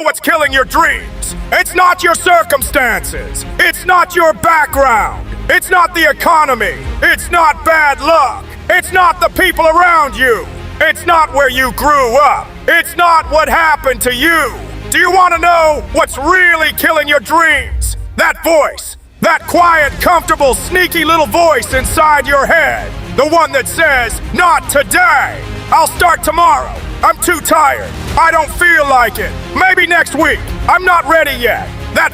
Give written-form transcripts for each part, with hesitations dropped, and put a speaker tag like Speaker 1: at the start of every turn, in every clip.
Speaker 1: know what's killing your dreams? It's not your circumstances. It's not your background. It's not the economy. It's not bad luck. It's not the people around you. It's not where you grew up. It's not what happened to you. Do you want to know what's really killing your dreams? That voice. That quiet, comfortable, sneaky little voice inside your head. The one that says, not today. I'll start tomorrow. I'm too tired. I don't feel like it. Maybe next week. I'm not ready yet. That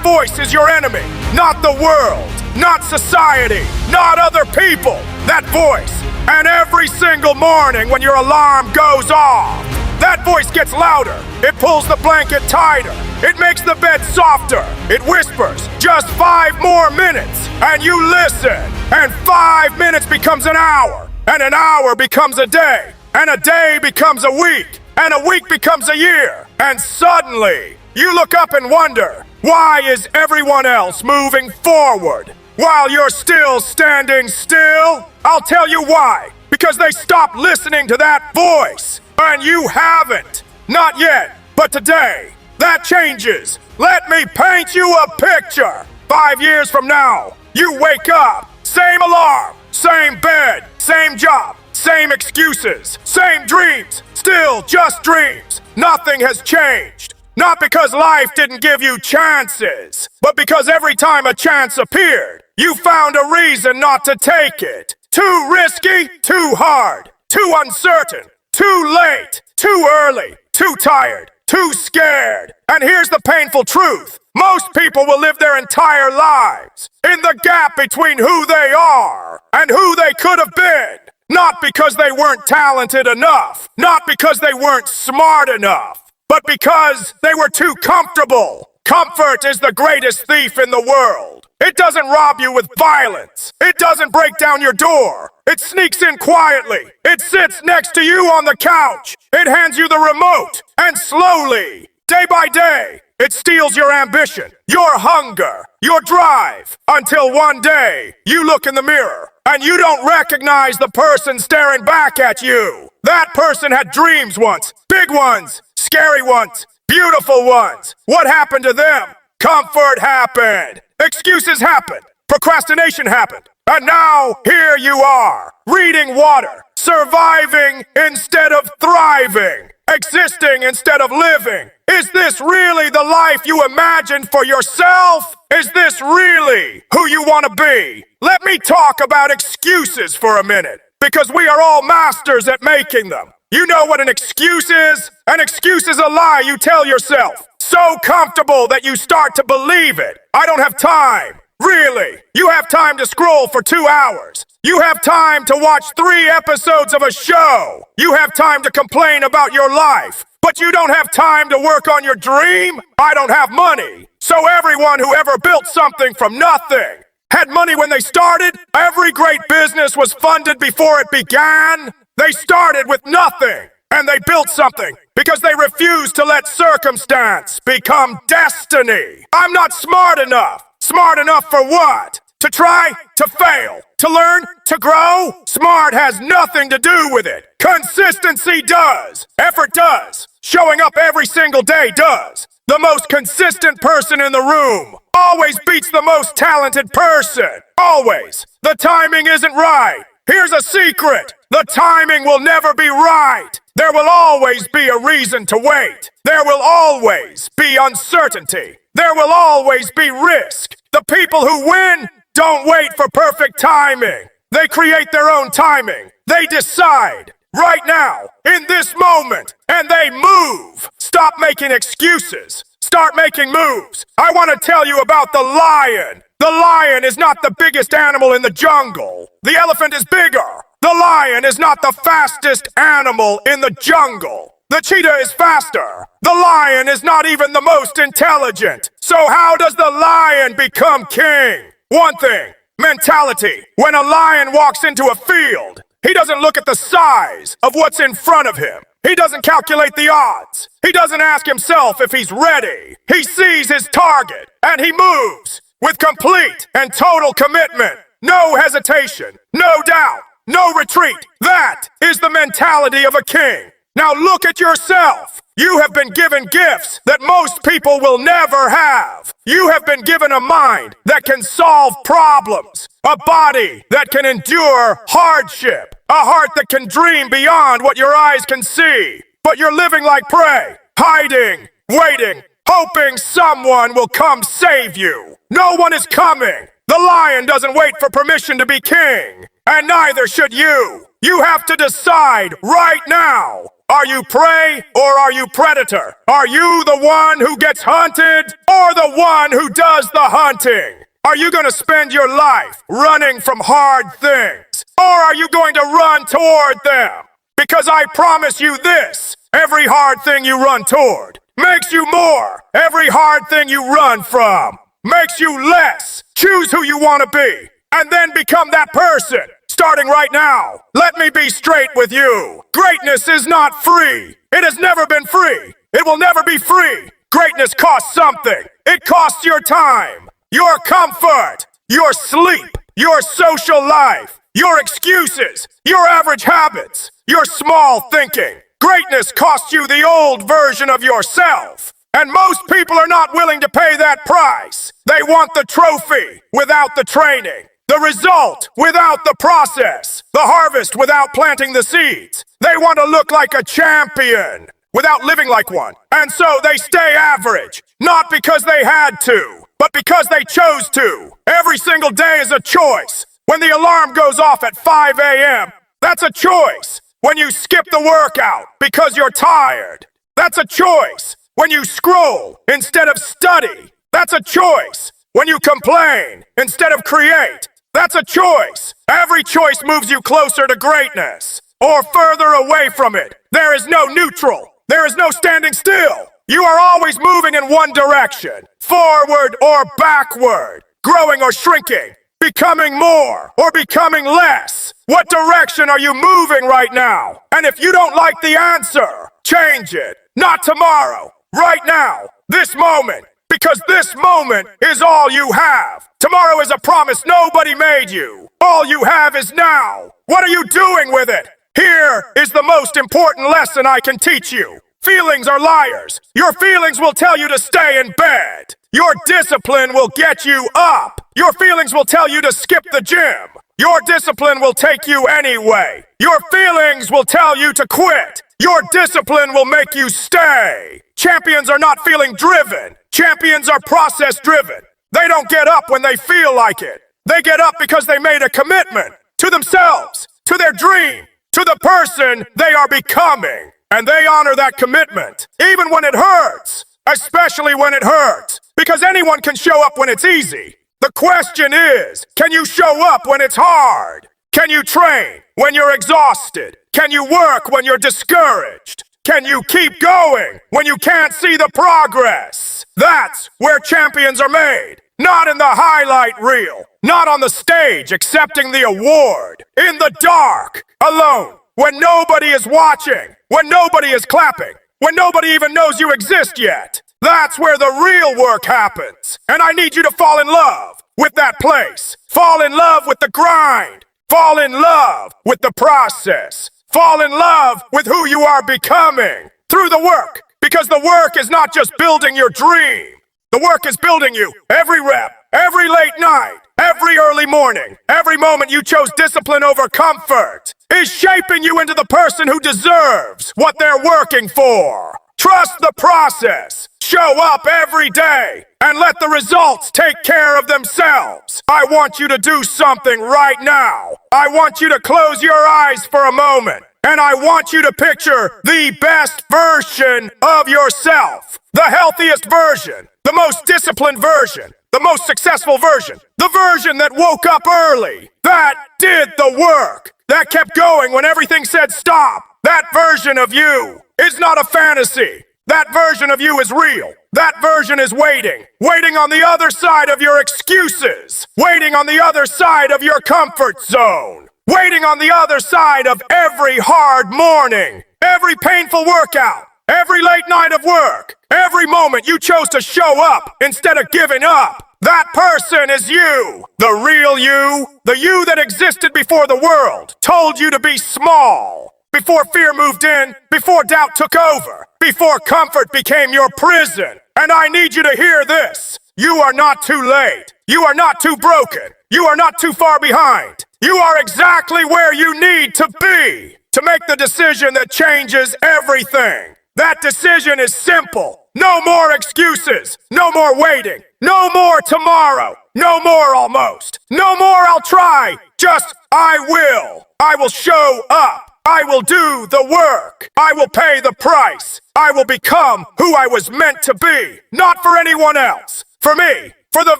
Speaker 1: voice is your enemy. Not the world. Not society. Not other people. That voice. And every single morning when your alarm goes off, that voice gets louder. It pulls the blanket tighter. It makes the bed softer. It whispers, just 5 more minutes. And you listen. And 5 minutes becomes an hour. And an hour becomes a day. And a day becomes a week. And a week becomes a year. And suddenly, you look up and wonder, why is everyone else moving forward while you're still standing still? I'll tell you why. Because they stopped listening to that voice. And you haven't. Not yet. But today, that changes. Let me paint you a picture. 5 years from now, you wake up. Same alarm. Same bed. Same job. Same excuses. Same dreams. Still just dreams. Nothing has changed. Not because life didn't give you chances, but because every time a chance appeared, you found a reason not to take it. Too risky, too hard, too uncertain, too late, too early, too tired, too scared. And here's the painful truth. Most people will live their entire lives in the gap between who they are and who they could have been. Not because they weren't talented enough, not because they weren't smart enough, but because they were too comfortable. Comfort is the greatest thief in the world. It doesn't rob you with violence. It doesn't break down your door. It sneaks in quietly. It sits next to you on the couch. It hands you the remote. And slowly, day by day, it steals your ambition, your hunger, your drive, until one day you look in the mirror and you don't recognize the person staring back at you. That person had dreams once, big ones, scary ones, beautiful ones. What happened to them? Comfort happened. Excuses happened. Procrastination happened. And now, here you are, reading water, surviving instead of thriving, existing instead of living. Is this really the life you imagined for yourself? Is this really who you want to be? Let me talk about excuses for a minute, because we are all masters at making them. You know what an excuse is? An excuse is a lie you tell yourself. So comfortable that you start to believe it. I don't have time. Really? You have time to scroll for 2 hours. You have time to watch 3 episodes of a show. You have time to complain about your life. But you don't have time to work on your dream? I don't have money. So everyone who ever built something from nothing had money when they started. Every great business was funded before it began. They started with nothing. And they built something because they refused to let circumstance become destiny. I'm not smart enough. Smart enough for what? To try? To fail? To learn? To grow? Smart has nothing to do with it. Consistency does. Effort does. Showing up every single day does. The most consistent person in the room always beats the most talented person. Always. The timing isn't right. Here's a secret. The timing will never be right. There will always be a reason to wait. There will always be uncertainty. There will always be risk. The people who win don't wait for perfect timing. They create their own timing. They decide right now, in this moment, and they move. Stop making excuses. Start making moves. I want to tell you about the lion. The lion is not the biggest animal in the jungle. The elephant is bigger. The lion is not the fastest animal in the jungle. The cheetah is faster. The lion is not even the most intelligent. So how does the lion become king? One thing, mentality. When a lion walks into a field, he doesn't look at the size of what's in front of him. He doesn't calculate the odds. He doesn't ask himself if he's ready. He sees his target and he moves with complete and total commitment. No hesitation, no doubt, no retreat. That is the mentality of a king. Now look at yourself. You have been given gifts that most people will never have. You have been given a mind that can solve problems, a body that can endure hardship, a heart that can dream beyond what your eyes can see. But you're living like prey, hiding, waiting, hoping someone will come save you. No one is coming. The lion doesn't wait for permission to be king, and neither should you. You have to decide right now. Are you prey or are you predator? Are you the one who gets hunted or the one who does the hunting? Are you going to spend your life running from hard things or are you going to run toward them? Because I promise you this, every hard thing you run toward makes you more. Every hard thing you run from makes you less. Choose who you want to be and then become that person. Starting right now, let me be straight with you. Greatness is not free. It has never been free. It will never be free. Greatness costs something. It costs your time, your comfort, your sleep, your social life, your excuses, your average habits, your small thinking. Greatness costs you the old version of yourself. And most people are not willing to pay that price. They want the trophy without the training. The result without the process. The harvest without planting the seeds. They want to look like a champion without living like one. And so they stay average. Not because they had to, but because they chose to. Every single day is a choice. When the alarm goes off at 5 a.m., that's a choice. When you skip the workout because you're tired, that's a choice. When you scroll instead of study, that's a choice. When you complain instead of create, that's a choice. Every choice moves you closer to greatness or further away from it. There is no neutral. There is no standing still. You are always moving in one direction, forward or backward, growing or shrinking, becoming more or becoming less. What direction are you moving right now? And if you don't like the answer, change it. Not tomorrow, right now, this moment. Because this moment is all you have. Tomorrow is a promise nobody made you. All you have is now. What are you doing with it? Here is the most important lesson I can teach you. Feelings are liars. Your feelings will tell you to stay in bed. Your discipline will get you up. Your feelings will tell you to skip the gym. Your discipline will take you anyway. Your feelings will tell you to quit. Your discipline will make you stay. Champions are not feeling driven. Champions are process driven. They don't get up when they feel like it. They get up because they made a commitment to themselves, to their dream, to the person they are becoming. And they honor that commitment, even when it hurts, especially when it hurts, because anyone can show up when it's easy. The question is, can you show up when it's hard? Can you train when you're exhausted? Can you work when you're discouraged? Can you keep going when you can't see the progress? That's where champions are made. Not in the highlight reel. Not on the stage accepting the award. In the dark, alone, when nobody is watching, when nobody is clapping, when nobody even knows you exist yet. That's where the real work happens. And I need you to fall in love with that place. Fall in love with the grind. Fall in love with the process. Fall in love with who you are becoming through the work. Because the work is not just building your dream. The work is building you every rep, every late night, every early morning, every moment you chose discipline over comfort is shaping you into the person who deserves what they're working for. Trust the process. Show up every day and let the results take care of themselves. I want you to do something right now. I want you to close your eyes for a moment. And I want you to picture the best version of yourself. The healthiest version. The most disciplined version. The most successful version. The version that woke up early. That did the work. That kept going when everything said stop. That version of you is not a fantasy. That version of you is real. That version is waiting. Waiting on the other side of your excuses. Waiting on the other side of your comfort zone. Waiting on the other side of every hard morning. Every painful workout. Every late night of work. Every moment you chose to show up instead of giving up. That person is you. The real you. The you that existed before the world told you to be small. before fear moved in, before doubt took over, before comfort became your prison. And I need you to hear this. You are not too late. You are not too broken. You are not too far behind. You are exactly where you need to be to make the decision that changes everything. That decision is simple. No more excuses. No more waiting. No more tomorrow. No more almost. No more I'll try. Just I will. I will show up. I will do the work. I will pay the price. I will become who I was meant to be. Not for anyone else. For me. For the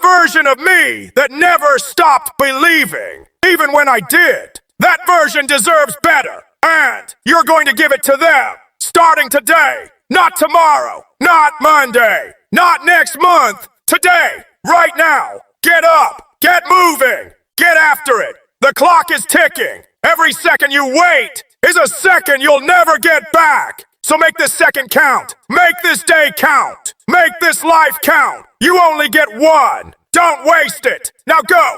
Speaker 1: version of me that never stopped believing. Even when I did. That version deserves better. And you're going to give it to them. Starting today. Not tomorrow. Not Monday. Not next month. Today. Right now. Get up. Get moving. Get after it. The clock is ticking. Every second you wait is a second you'll never get back. So make this second count. Make this day count. Make this life count. You only get one. Don't waste it. Now go.